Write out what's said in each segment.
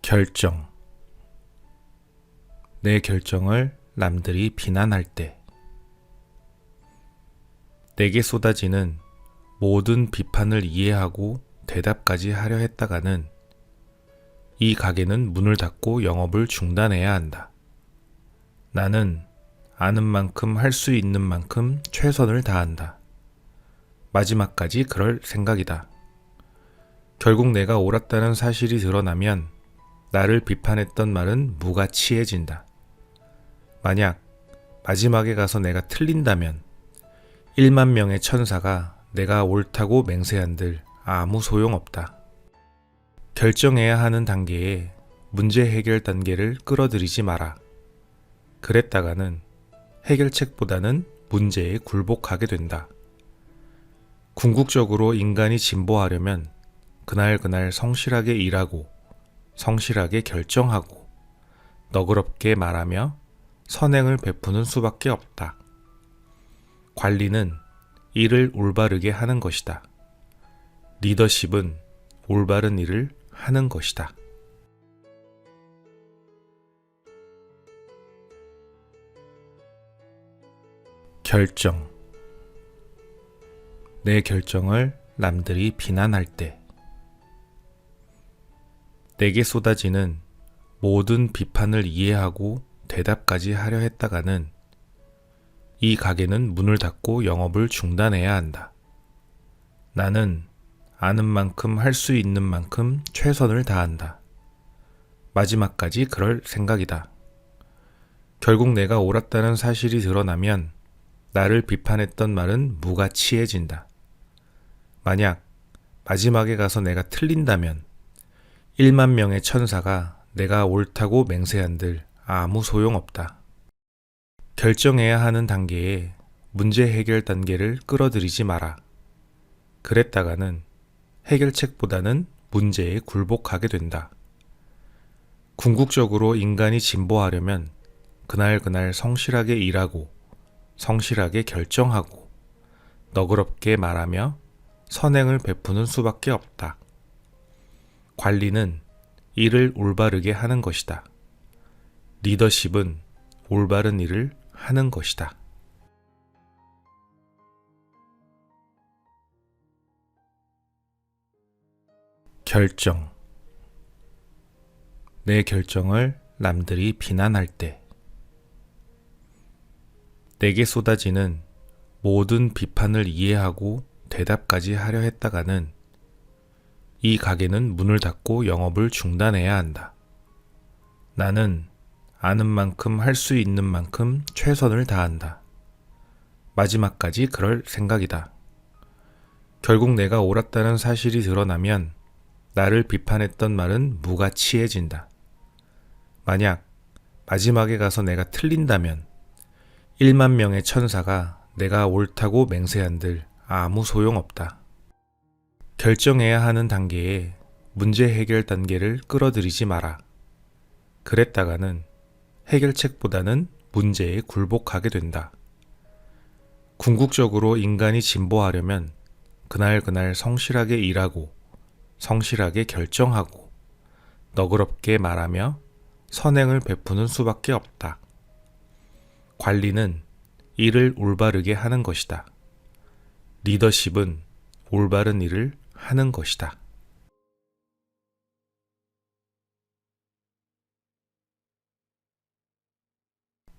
결정. 내 결정을 남들이 비난할 때 내게 쏟아지는 모든 비판을 이해하고 대답까지 하려 했다가는 이 가게는 문을 닫고 영업을 중단해야 한다. 나는 아는 만큼 할 수 있는 만큼 최선을 다한다. 마지막까지 그럴 생각이다. 결국 내가 옳았다는 사실이 드러나면 나를 비판했던 말은 무가치해진다. 만약 마지막에 가서 내가 틀린다면 1만 명의 천사가 내가 옳다고 맹세한들 아무 소용없다. 결정해야 하는 단계에 문제 해결 단계를 끌어들이지 마라. 그랬다가는 해결책보다는 문제에 굴복하게 된다. 궁극적으로 인간이 진보하려면 그날 성실하게 일하고 성실하게 결정하고 너그럽게 말하며 선행을 베푸는 수밖에 없다. 관리는 일을 올바르게 하는 것이다. 리더십은 올바른 일을 하는 것이다. 결정. 내 결정을 남들이 비난할 때 내게 쏟아지는 모든 비판을 이해하고 대답까지 하려 했다가는 이 가게는 문을 닫고 영업을 중단해야 한다. 나는 아는 만큼 할 수 있는 만큼 최선을 다한다. 마지막까지 그럴 생각이다. 결국 내가 옳았다는 사실이 드러나면 나를 비판했던 말은 무가치해진다. 만약 마지막에 가서 내가 틀린다면 1만 명의 천사가 내가 옳다고 맹세한들 아무 소용없다. 결정해야 하는 단계에 문제 해결 단계를 끌어들이지 마라. 그랬다가는 해결책보다는 문제에 굴복하게 된다. 궁극적으로 인간이 진보하려면 그날 성실하게 일하고 성실하게 결정하고 너그럽게 말하며 선행을 베푸는 수밖에 없다. 관리는 일을 올바르게 하는 것이다. 리더십은 올바른 일을 하는 것이다. 결정. 내 결정을 남들이 비난할 때 내게 쏟아지는 모든 비판을 이해하고 대답까지 하려 했다가는 이 가게는 문을 닫고 영업을 중단해야 한다. 나는 아는 만큼 할 수 있는 만큼 최선을 다한다. 마지막까지 그럴 생각이다. 결국 내가 옳았다는 사실이 드러나면 나를 비판했던 말은 무가치해진다. 만약 마지막에 가서 내가 틀린다면 1만 명의 천사가 내가 옳다고 맹세한들 아무 소용없다. 결정해야 하는 단계에 문제 해결 단계를 끌어들이지 마라. 그랬다가는 해결책보다는 문제에 굴복하게 된다. 궁극적으로 인간이 진보하려면 그날 성실하게 일하고 성실하게 결정하고 너그럽게 말하며 선행을 베푸는 수밖에 없다. 관리는 일을 올바르게 하는 것이다. 리더십은 올바른 일을 하는 것이다.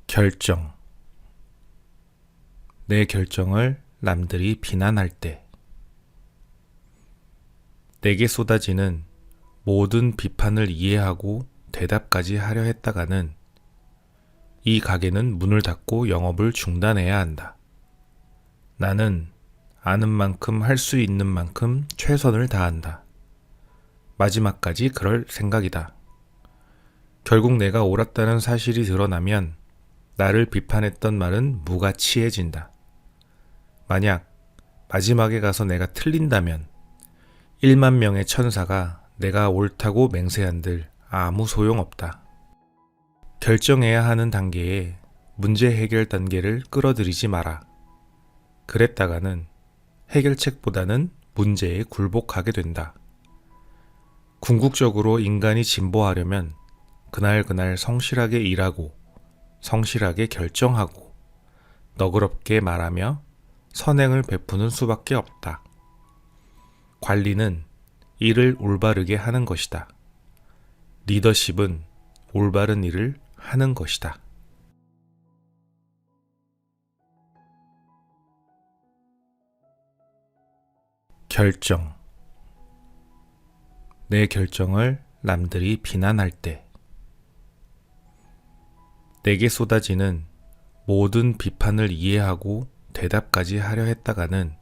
결정. 내 결정을 남들이 비난할 때 내게 쏟아지는 모든 비판을 이해하고 대답까지 하려 했다가는 이 가게는 문을 닫고 영업을 중단해야 한다. 나는 아는 만큼 할 수 있는 만큼 최선을 다한다. 마지막까지 그럴 생각이다. 결국 내가 옳았다는 사실이 드러나면 나를 비판했던 말은 무가치해진다. 만약 마지막에 가서 내가 틀린다면 1만 명의 천사가 내가 옳다고 맹세한들 아무 소용없다. 결정해야 하는 단계에 문제 해결 단계를 끌어들이지 마라. 그랬다가는 해결책보다는 문제에 굴복하게 된다. 궁극적으로 인간이 진보하려면 그날그날 성실하게 일하고 성실하게 결정하고 너그럽게 말하며 선행을 베푸는 수밖에 없다. 관리는 일을 올바르게 하는 것이다. 리더십은 올바른 일을 하는 것이다. 결정. 내 결정을 남들이 비난할 때 내게 쏟아지는 모든 비판을 이해하고 대답까지 하려 했다가는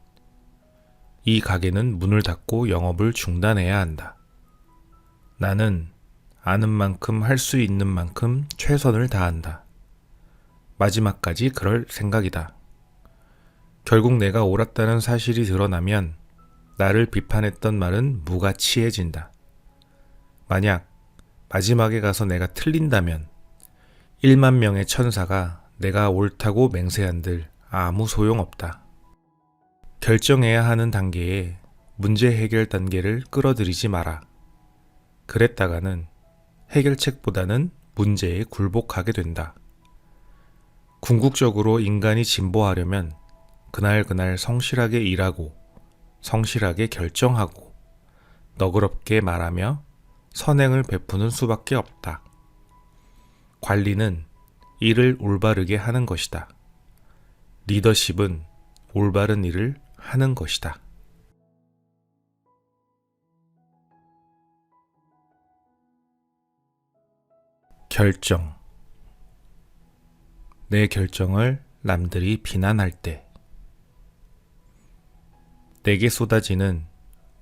이 가게는 문을 닫고 영업을 중단해야 한다. 나는 아는 만큼 할 수 있는 만큼 최선을 다한다. 마지막까지 그럴 생각이다. 결국 내가 옳았다는 사실이 드러나면 나를 비판했던 말은 무가치해진다. 만약 마지막에 가서 내가 틀린다면 1만 명의 천사가 내가 옳다고 맹세한들 아무 소용없다. 결정해야 하는 단계에 문제 해결 단계를 끌어들이지 마라. 그랬다가는 해결책보다는 문제에 굴복하게 된다. 궁극적으로 인간이 진보하려면 그날그날 성실하게 일하고 성실하게 결정하고 너그럽게 말하며 선행을 베푸는 수밖에 없다. 관리는 일을 올바르게 하는 것이다. 리더십은 올바른 일을 하는 것이다. 결정. 내 결정을 남들이 비난할 때 내게 쏟아지는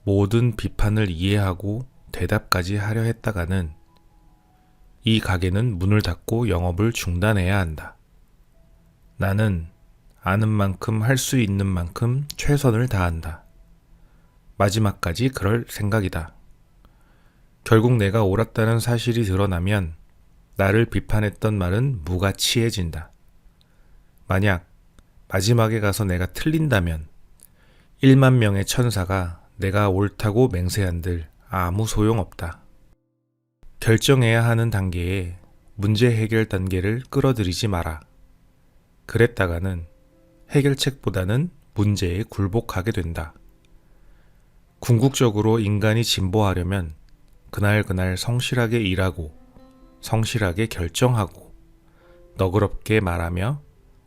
모든 비판을 이해하고 대답까지 하려 했다가는 이 가게는 문을 닫고 영업을 중단해야 한다. 나는 아는 만큼 할 수 있는 만큼 최선을 다한다. 마지막까지 그럴 생각이다. 결국 내가 옳았다는 사실이 드러나면 나를 비판했던 말은 무가치해진다. 만약 마지막에 가서 내가 틀린다면 1만 명의 천사가 내가 옳다고 맹세한들 아무 소용없다. 결정해야 하는 단계에 문제 해결 단계를 끌어들이지 마라. 그랬다가는 해결책보다는 문제에 굴복하게 된다. 궁극적으로 인간이 진보하려면 그날그날 성실하게 일하고 성실하게 결정하고 너그럽게 말하며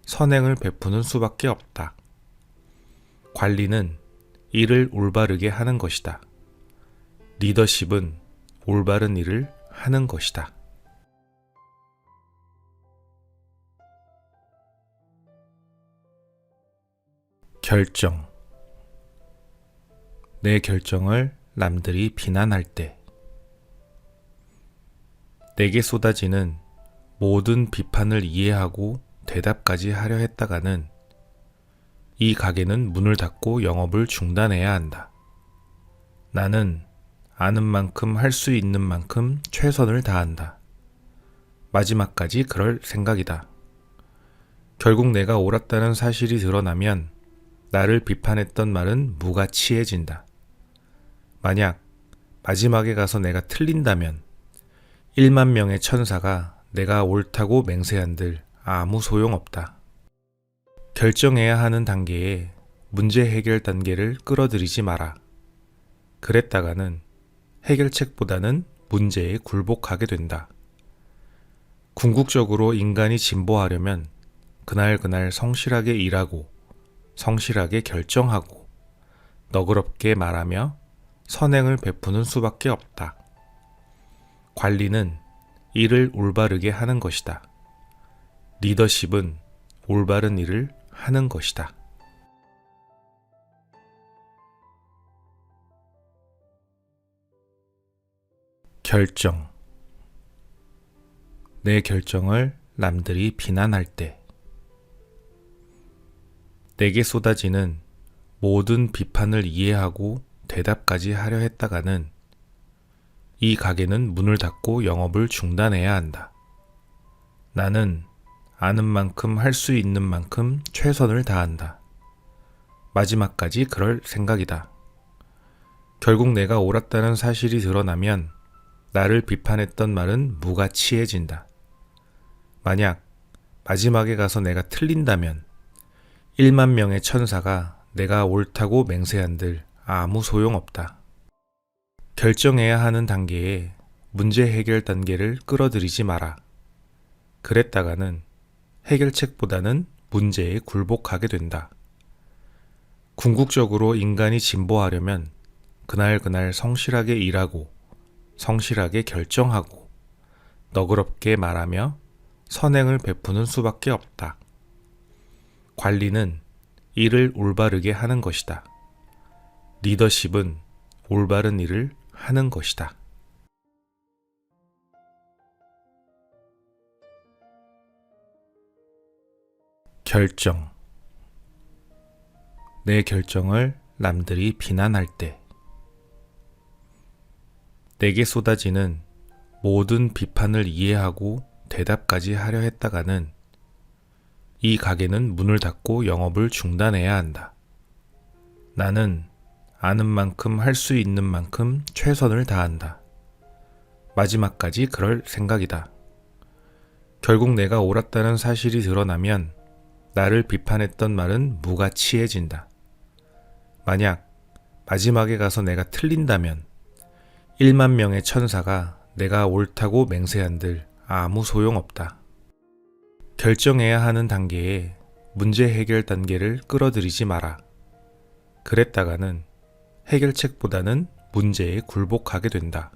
선행을 베푸는 수밖에 없다. 관리는 일을 올바르게 하는 것이다. 리더십은 올바른 일을 하는 것이다. 결정. 내 결정을 남들이 비난할 때 내게 쏟아지는 모든 비판을 이해하고 대답까지 하려 했다가는 이 가게는 문을 닫고 영업을 중단해야 한다. 나는 아는 만큼 할 수 있는 만큼 최선을 다한다. 마지막까지 그럴 생각이다. 결국 내가 옳았다는 사실이 드러나면 나를 비판했던 말은 무가치해진다. 만약 마지막에 가서 내가 틀린다면 1만 명의 천사가 내가 옳다고 맹세한들 아무 소용없다. 결정해야 하는 단계에 문제 해결 단계를 끌어들이지 마라. 그랬다가는 해결책보다는 문제에 굴복하게 된다. 궁극적으로 인간이 진보하려면 그날그날 성실하게 일하고 성실하게 결정하고 너그럽게 말하며 선행을 베푸는 수밖에 없다. 관리는 일을 올바르게 하는 것이다. 리더십은 올바른 일을 하는 것이다. 결정. 내 결정을 남들이 비난할 때 내게 쏟아지는 모든 비판을 이해하고 대답까지 하려 했다가는 이 가게는 문을 닫고 영업을 중단해야 한다. 나는 아는 만큼 할 수 있는 만큼 최선을 다한다. 마지막까지 그럴 생각이다. 결국 내가 옳았다는 사실이 드러나면 나를 비판했던 말은 무가치해진다. 만약 마지막에 가서 내가 틀린다면 1만 명의 천사가 내가 옳다고 맹세한들 아무 소용없다. 결정해야 하는 단계에 문제 해결 단계를 끌어들이지 마라. 그랬다가는 해결책보다는 문제에 굴복하게 된다. 궁극적으로 인간이 진보하려면 그날 성실하게 일하고 성실하게 결정하고 너그럽게 말하며 선행을 베푸는 수밖에 없다. 관리는 일을 올바르게 하는 것이다. 리더십은 올바른 일을 하는 것이다. 결정. 내 결정을 남들이 비난할 때 내게 쏟아지는 모든 비판을 이해하고 대답까지 하려 했다가는 이 가게는 문을 닫고 영업을 중단해야 한다. 나는 아는 만큼 할 수 있는 만큼 최선을 다한다. 마지막까지 그럴 생각이다. 결국 내가 옳았다는 사실이 드러나면 나를 비판했던 말은 무가치해진다. 만약 마지막에 가서 내가 틀린다면 1만 명의 천사가 내가 옳다고 맹세한들 아무 소용없다. 결정해야 하는 단계에 문제 해결 단계를 끌어들이지 마라. 그랬다가는 해결책보다는 문제에 굴복하게 된다.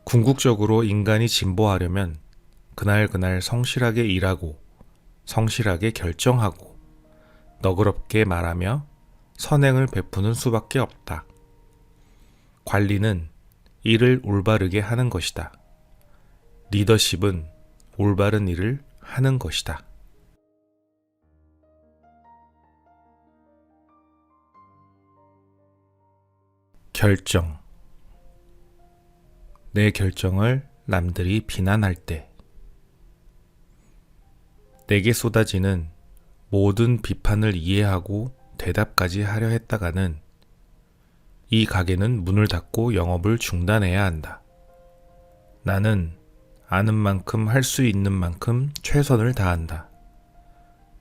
궁극적으로 인간이 진보하려면 그날 성실하게 일하고 성실하게 결정하고 너그럽게 말하며 선행을 베푸는 수밖에 없다. 관리는 일을 올바르게 하는 것이다. 리더십은 올바른 일을 하는 것이다. 결정. 내 결정을 남들이 비난할 때 내게 쏟아지는 모든 비판을 이해하고 대답까지 하려 했다가는 이 가게는 문을 닫고 영업을 중단해야 한다. 나는 아는 만큼 할 수 있는 만큼 최선을 다한다.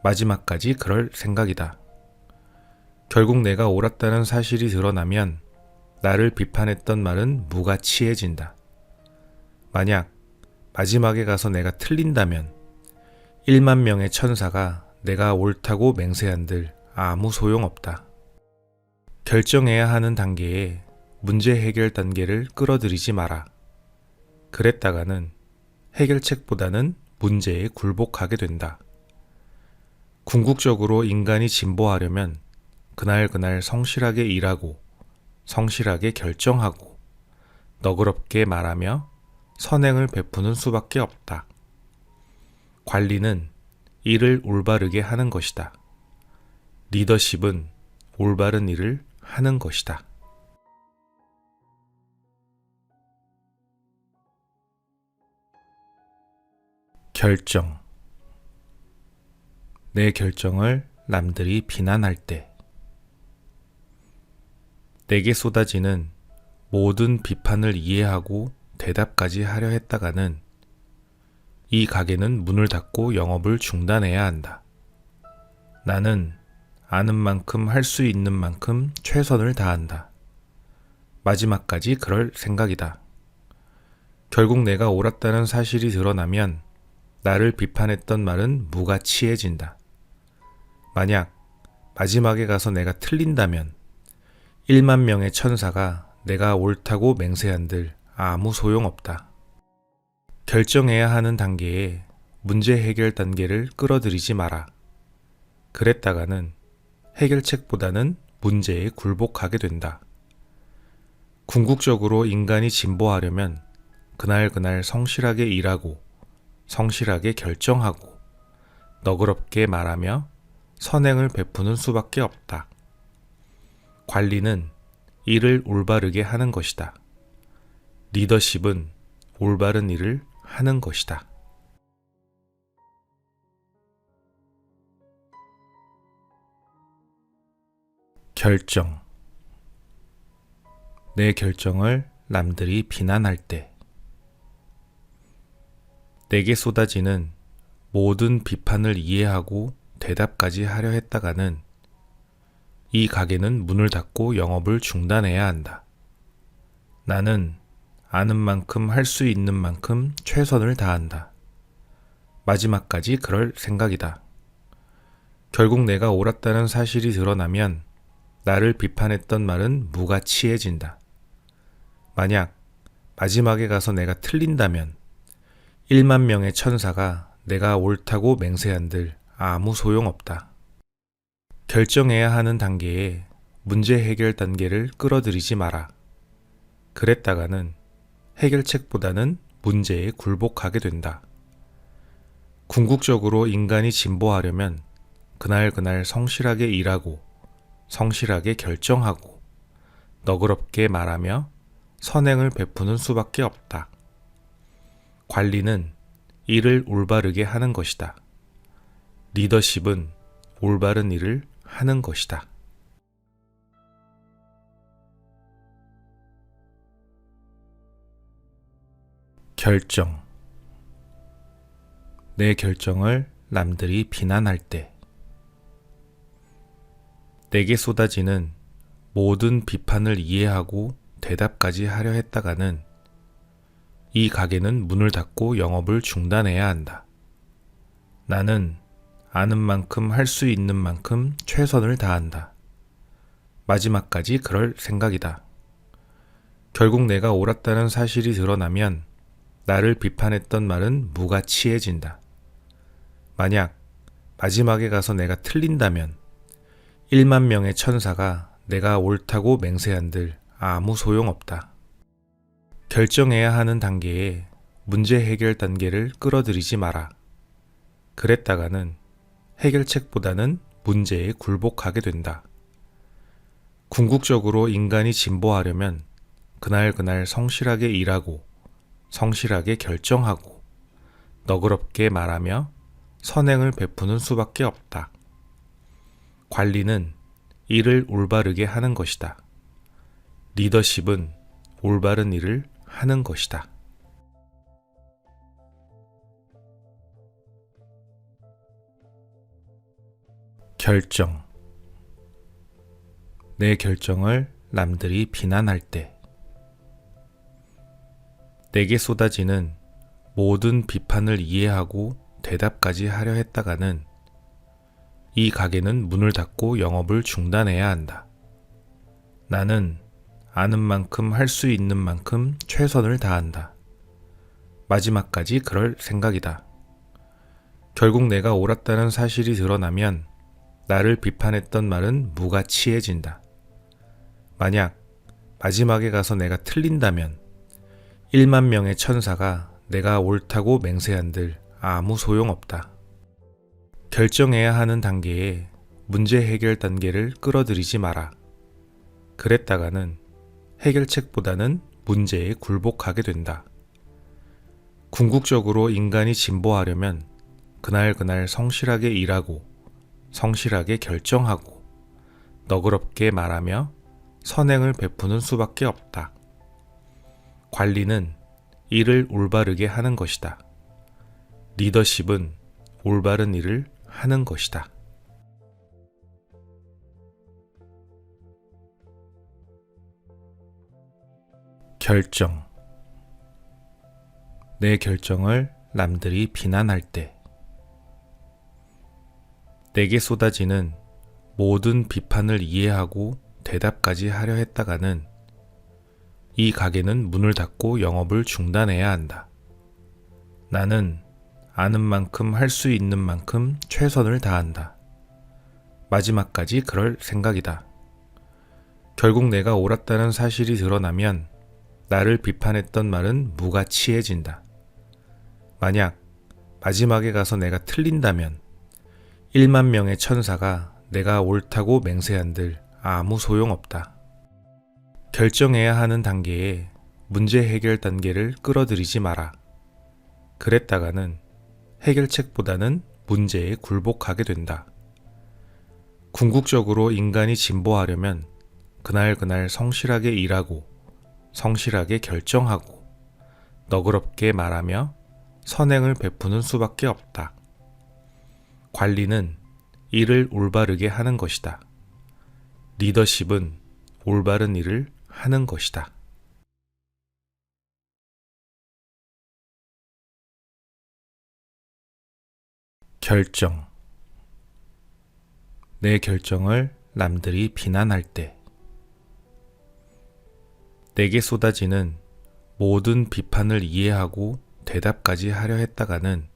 마지막까지 그럴 생각이다. 결국 내가 옳았다는 사실이 드러나면 나를 비판했던 말은 무가치해진다. 만약 마지막에 가서 내가 틀린다면 1만 명의 천사가 내가 옳다고 맹세한들 아무 소용없다. 결정해야 하는 단계에 문제 해결 단계를 끌어들이지 마라. 그랬다가는 해결책보다는 문제에 굴복하게 된다. 궁극적으로 인간이 진보하려면 그날 성실하게 일하고 성실하게 결정하고 너그럽게 말하며 선행을 베푸는 수밖에 없다. 관리는 일을 올바르게 하는 것이다. 리더십은 올바른 일을 하는 것이다. 결정. 내 결정을 남들이 비난할 때 내게 쏟아지는 모든 비판을 이해하고 대답까지 하려 했다가는 이 가게는 문을 닫고 영업을 중단해야 한다. 나는 아는 만큼 할 수 있는 만큼 최선을 다한다. 마지막까지 그럴 생각이다. 결국 내가 옳았다는 사실이 드러나면 나를 비판했던 말은 무가치해진다. 만약 마지막에 가서 내가 틀린다면 1만 명의 천사가 내가 옳다고 맹세한들 아무 소용없다. 결정해야 하는 단계에 문제 해결 단계를 끌어들이지 마라. 그랬다가는 해결책보다는 문제에 굴복하게 된다. 궁극적으로 인간이 진보하려면 그날 성실하게 일하고 성실하게 결정하고 너그럽게 말하며 선행을 베푸는 수밖에 없다. 관리는 일을 올바르게 하는 것이다. 리더십은 올바른 일을 하는 것이다. 결정. 내 결정을 남들이 비난할 때, 내게 쏟아지는 모든 비판을 이해하고 대답까지 하려 했다가는 이 가게는 문을 닫고 영업을 중단해야 한다. 나는 아는 만큼 할 수 있는 만큼 최선을 다한다. 마지막까지 그럴 생각이다. 결국 내가 옳았다는 사실이 드러나면 나를 비판했던 말은 무가치해진다. 만약 마지막에 가서 내가 틀린다면 1만 명의 천사가 내가 옳다고 맹세한들 아무 소용없다. 결정해야 하는 단계에 문제 해결 단계를 끌어들이지 마라. 그랬다가는 해결책보다는 문제에 굴복하게 된다. 궁극적으로 인간이 진보하려면 그날 성실하게 일하고 성실하게 결정하고 너그럽게 말하며 선행을 베푸는 수밖에 없다. 관리는 일을 올바르게 하는 것이다. 리더십은 올바른 일을 하는 것이다. 결정. 내 결정을 남들이 비난할 때, 내게 쏟아지는 모든 비판을 이해하고 대답까지 하려 했다가는 이 가게는 문을 닫고 영업을 중단해야 한다. 나는 아는 만큼 할 수 있는 만큼 최선을 다한다. 마지막까지 그럴 생각이다. 결국 내가 옳았다는 사실이 드러나면 나를 비판했던 말은 무가치해진다. 만약 마지막에 가서 내가 틀린다면 1만 명의 천사가 내가 옳다고 맹세한들 아무 소용없다. 결정해야 하는 단계에 문제 해결 단계를 끌어들이지 마라. 그랬다가는 해결책보다는 문제에 굴복하게 된다. 궁극적으로 인간이 진보하려면 그날 성실하게 일하고 성실하게 결정하고 너그럽게 말하며 선행을 베푸는 수밖에 없다. 관리는 일을 올바르게 하는 것이다. 리더십은 올바른 일을 하는 것이다. 결정. 내 결정을 남들이 비난할 때, 내게 쏟아지는 모든 비판을 이해하고 대답까지 하려 했다가는 이 가게는 문을 닫고 영업을 중단해야 한다. 나는 아는 만큼 할 수 있는 만큼 최선을 다한다. 마지막까지 그럴 생각이다. 결국 내가 옳았다는 사실이 드러나면 나를 비판했던 말은 무가치해진다. 만약 마지막에 가서 내가 틀린다면 1만 명의 천사가 내가 옳다고 맹세한들 아무 소용없다. 결정해야 하는 단계에 문제 해결 단계를 끌어들이지 마라. 그랬다가는 해결책보다는 문제에 굴복하게 된다. 궁극적으로 인간이 진보하려면 그날 성실하게 일하고 성실하게 결정하고 너그럽게 말하며 선행을 베푸는 수밖에 없다. 관리는 일을 올바르게 하는 것이다. 리더십은 올바른 일을 하는 것이다. 결정. 내 결정을 남들이 비난할 때, 내게 쏟아지는 모든 비판을 이해하고 대답까지 하려 했다가는 이 가게는 문을 닫고 영업을 중단해야 한다. 나는 아는 만큼 할 수 있는 만큼 최선을 다한다. 마지막까지 그럴 생각이다. 결국 내가 옳았다는 사실이 드러나면 나를 비판했던 말은 무가치해진다. 만약 마지막에 가서 내가 틀린다면 1만 명의 천사가 내가 옳다고 맹세한들 아무 소용없다. 결정해야 하는 단계에 문제 해결 단계를 끌어들이지 마라. 그랬다가는 해결책보다는 문제에 굴복하게 된다. 궁극적으로 인간이 진보하려면 그날 성실하게 일하고 성실하게 결정하고 너그럽게 말하며 선행을 베푸는 수밖에 없다. 관리는 일을 올바르게 하는 것이다. 리더십은 올바른 일을 하는 것이다. 결정. 내 결정을 남들이 비난할 때 내게 쏟아지는 모든 비판을 이해하고 대답까지 하려 했다가는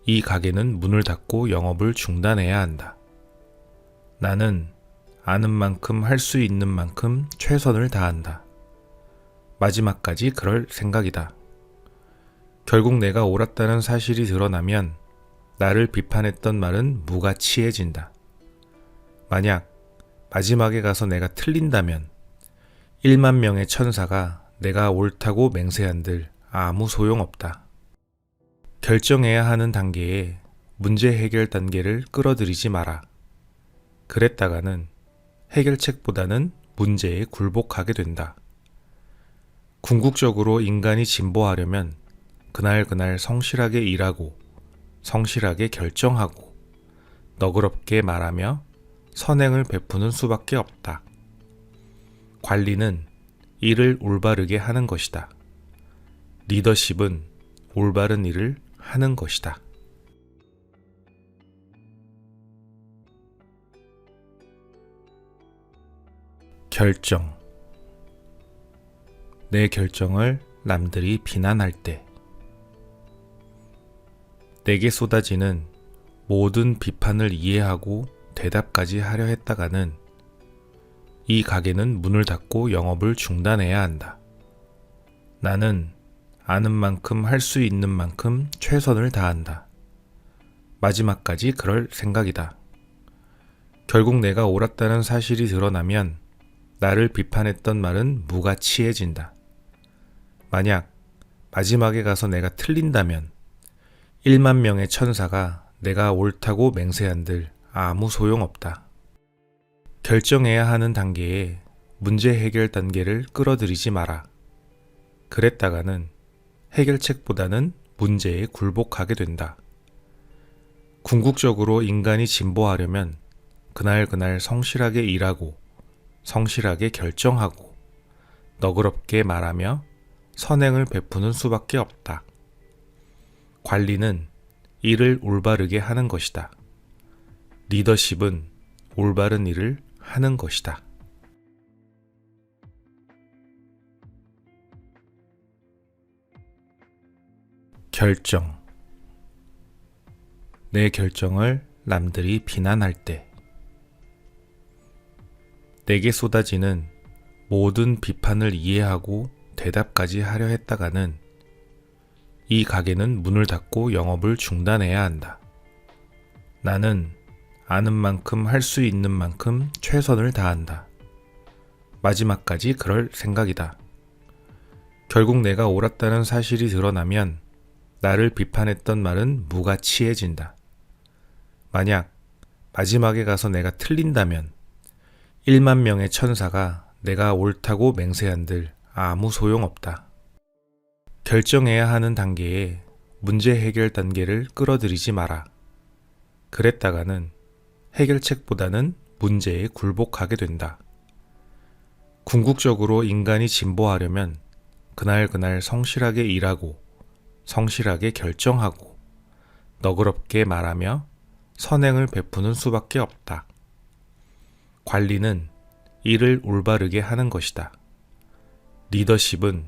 이 가게는 문을 닫고 영업을 중단해야 한다. 나는 아는 만큼 할 수 있는 만큼 최선을 다한다. 마지막까지 그럴 생각이다. 결국 내가 옳았다는 사실이 드러나면 나를 비판했던 말은 무가치해진다. 만약 마지막에 가서 내가 틀린다면 1만 명의 천사가 내가 옳다고 맹세한들 아무 소용없다. 결정해야 하는 단계에 문제 해결 단계를 끌어들이지 마라. 그랬다가는 해결책보다는 문제에 굴복하게 된다. 궁극적으로 인간이 진보하려면 그날 성실하게 일하고 성실하게 결정하고 너그럽게 말하며 선행을 베푸는 수밖에 없다. 관리는 일을 올바르게 하는 것이다. 리더십은 올바른 일을 하는 것이다. 결정. 내 결정을 남들이 비난할 때 내게 쏟아지는 모든 비판을 이해하고 대답까지 하려 했다가는 이 가게는 문을 닫고 영업을 중단해야 한다. 나는 아는 만큼 할 수 있는 만큼 최선을 다한다. 마지막까지 그럴 생각이다. 결국 내가 옳았다는 사실이 드러나면 나를 비판했던 말은 무가치해진다. 만약 마지막에 가서 내가 틀린다면 1만 명의 천사가 내가 옳다고 맹세한들 아무 소용없다. 결정해야 하는 단계에 문제 해결 단계를 끌어들이지 마라. 그랬다가는 해결책보다는 문제에 굴복하게 된다. 궁극적으로 인간이 진보하려면 그날 성실하게 일하고 성실하게 결정하고 너그럽게 말하며 선행을 베푸는 수밖에 없다. 관리는 일을 올바르게 하는 것이다. 리더십은 올바른 일을 하는 것이다. 결정. 내 결정을 남들이 비난할 때 내게 쏟아지는 모든 비판을 이해하고 대답까지 하려 했다가는 이 가게는 문을 닫고 영업을 중단해야 한다. 나는 아는 만큼 할 수 있는 만큼 최선을 다한다. 마지막까지 그럴 생각이다. 결국 내가 옳았다는 사실이 드러나면 나를 비판했던 말은 무가치해진다. 만약 마지막에 가서 내가 틀린다면 1만 명의 천사가 내가 옳다고 맹세한들 아무 소용없다. 결정해야 하는 단계에 문제 해결 단계를 끌어들이지 마라. 그랬다가는 해결책보다는 문제에 굴복하게 된다. 궁극적으로 인간이 진보하려면 그날 성실하게 일하고 성실하게 결정하고 너그럽게 말하며 선행을 베푸는 수밖에 없다. 관리는 일을 올바르게 하는 것이다. 리더십은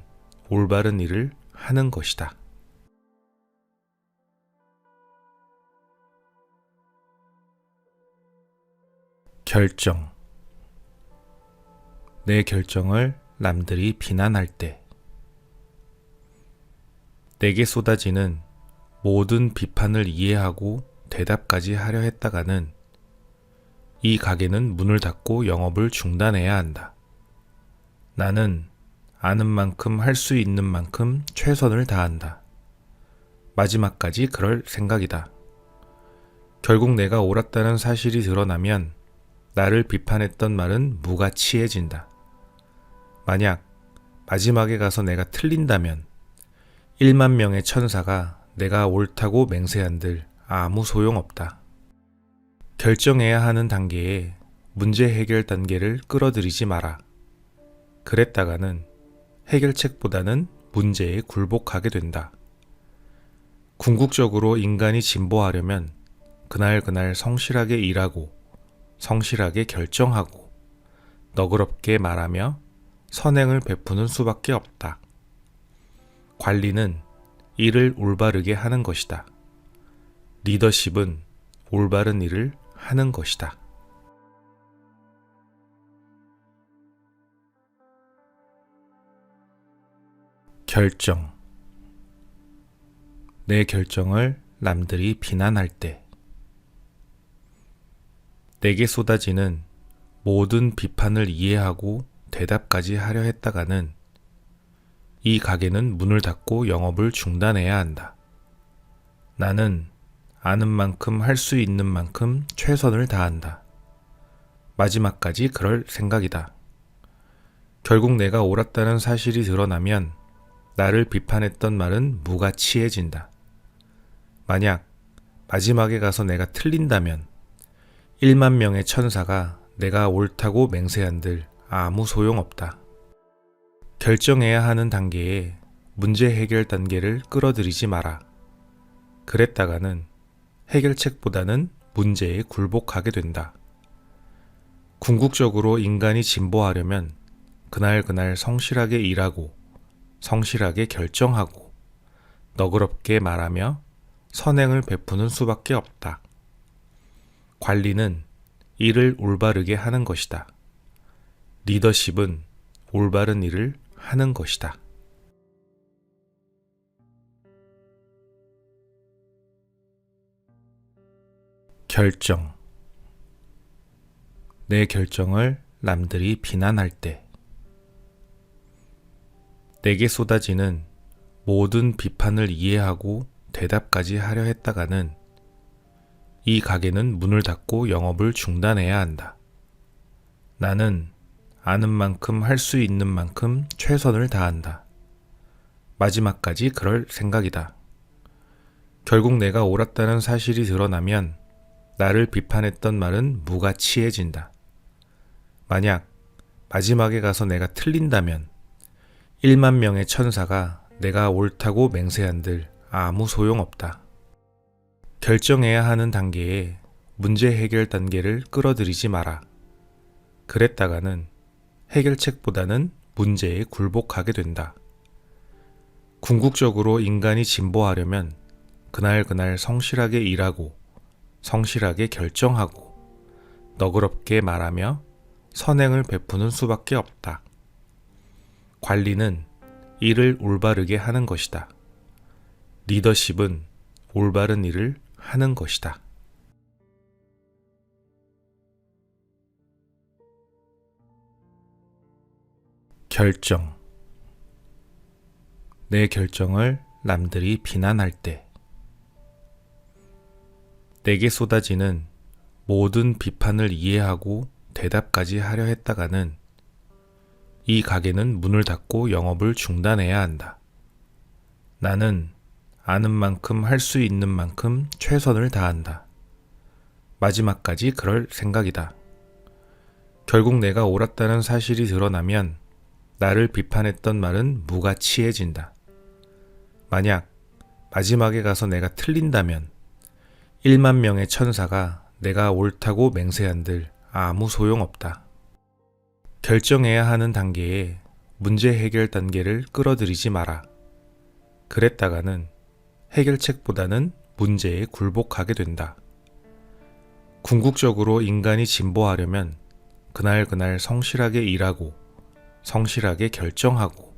올바른 일을 하는 것이다. 결정. 내 결정을 남들이 비난할 때 내게 쏟아지는 모든 비판을 이해하고 대답까지 하려 했다가는 이 가게는 문을 닫고 영업을 중단해야 한다. 나는 아는 만큼 할 수 있는 만큼 최선을 다한다. 마지막까지 그럴 생각이다. 결국 내가 옳았다는 사실이 드러나면 나를 비판했던 말은 무가치해진다. 만약 마지막에 가서 내가 틀린다면 1만 명의 천사가 내가 옳다고 맹세한들 아무 소용없다. 결정해야 하는 단계에 문제 해결 단계를 끌어들이지 마라. 그랬다가는 해결책보다는 문제에 굴복하게 된다. 궁극적으로 인간이 진보하려면 그날 성실하게 일하고 성실하게 결정하고 너그럽게 말하며 선행을 베푸는 수밖에 없다. 관리는 일을 올바르게 하는 것이다. 리더십은 올바른 일을 하는 것이다. 결정. 내 결정을 남들이 비난할 때 내게 쏟아지는 모든 비판을 이해하고 대답까지 하려 했다가는 이 가게는 문을 닫고 영업을 중단해야 한다. 나는 아는 만큼 할 수 있는 만큼 최선을 다한다. 마지막까지 그럴 생각이다. 결국 내가 옳았다는 사실이 드러나면 나를 비판했던 말은 무가치해진다. 만약 마지막에 가서 내가 틀린다면 1만 명의 천사가 내가 옳다고 맹세한들 아무 소용없다. 결정해야 하는 단계에 문제 해결 단계를 끌어들이지 마라. 그랬다가는 해결책보다는 문제에 굴복하게 된다. 궁극적으로 인간이 진보하려면 그날 성실하게 일하고 성실하게 결정하고 너그럽게 말하며 선행을 베푸는 수밖에 없다. 관리는 일을 올바르게 하는 것이다. 리더십은 올바른 일을 하는 것이다. 결정. 내 결정을 남들이 비난할 때 내게 쏟아지는 모든 비판을 이해하고 대답까지 하려 했다가는 이 가게는 문을 닫고 영업을 중단해야 한다. 나는 아는 만큼 할 수 있는 만큼 최선을 다한다. 마지막까지 그럴 생각이다. 결국 내가 옳았다는 사실이 드러나면 나를 비판했던 말은 무가치해진다. 만약 마지막에 가서 내가 틀린다면 1만 명의 천사가 내가 옳다고 맹세한들 아무 소용없다. 결정해야 하는 단계에 문제 해결 단계를 끌어들이지 마라. 그랬다가는 해결책보다는 문제에 굴복하게 된다. 궁극적으로 인간이 진보하려면 그날 성실하게 일하고 성실하게 결정하고 너그럽게 말하며 선행을 베푸는 수밖에 없다. 관리는 일을 올바르게 하는 것이다. 리더십은 올바른 일을 하는 것이다. 결정. 내 결정을 남들이 비난할 때 내게 쏟아지는 모든 비판을 이해하고 대답까지 하려 했다가는 이 가게는 문을 닫고 영업을 중단해야 한다. 나는 아는 만큼 할 수 있는 만큼 최선을 다한다. 마지막까지 그럴 생각이다. 결국 내가 옳았다는 사실이 드러나면 나를 비판했던 말은 무가치해진다. 만약 마지막에 가서 내가 틀린다면 1만 명의 천사가 내가 옳다고 맹세한들 아무 소용없다. 결정해야 하는 단계에 문제 해결 단계를 끌어들이지 마라. 그랬다가는 해결책보다는 문제에 굴복하게 된다. 궁극적으로 인간이 진보하려면 그날 성실하게 일하고 성실하게 결정하고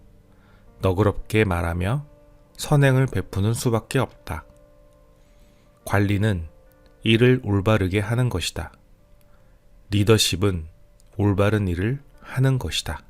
너그럽게 말하며 선행을 베푸는 수밖에 없다. 관리는 일을 올바르게 하는 것이다. 리더십은 올바른 일을 하는 것이다.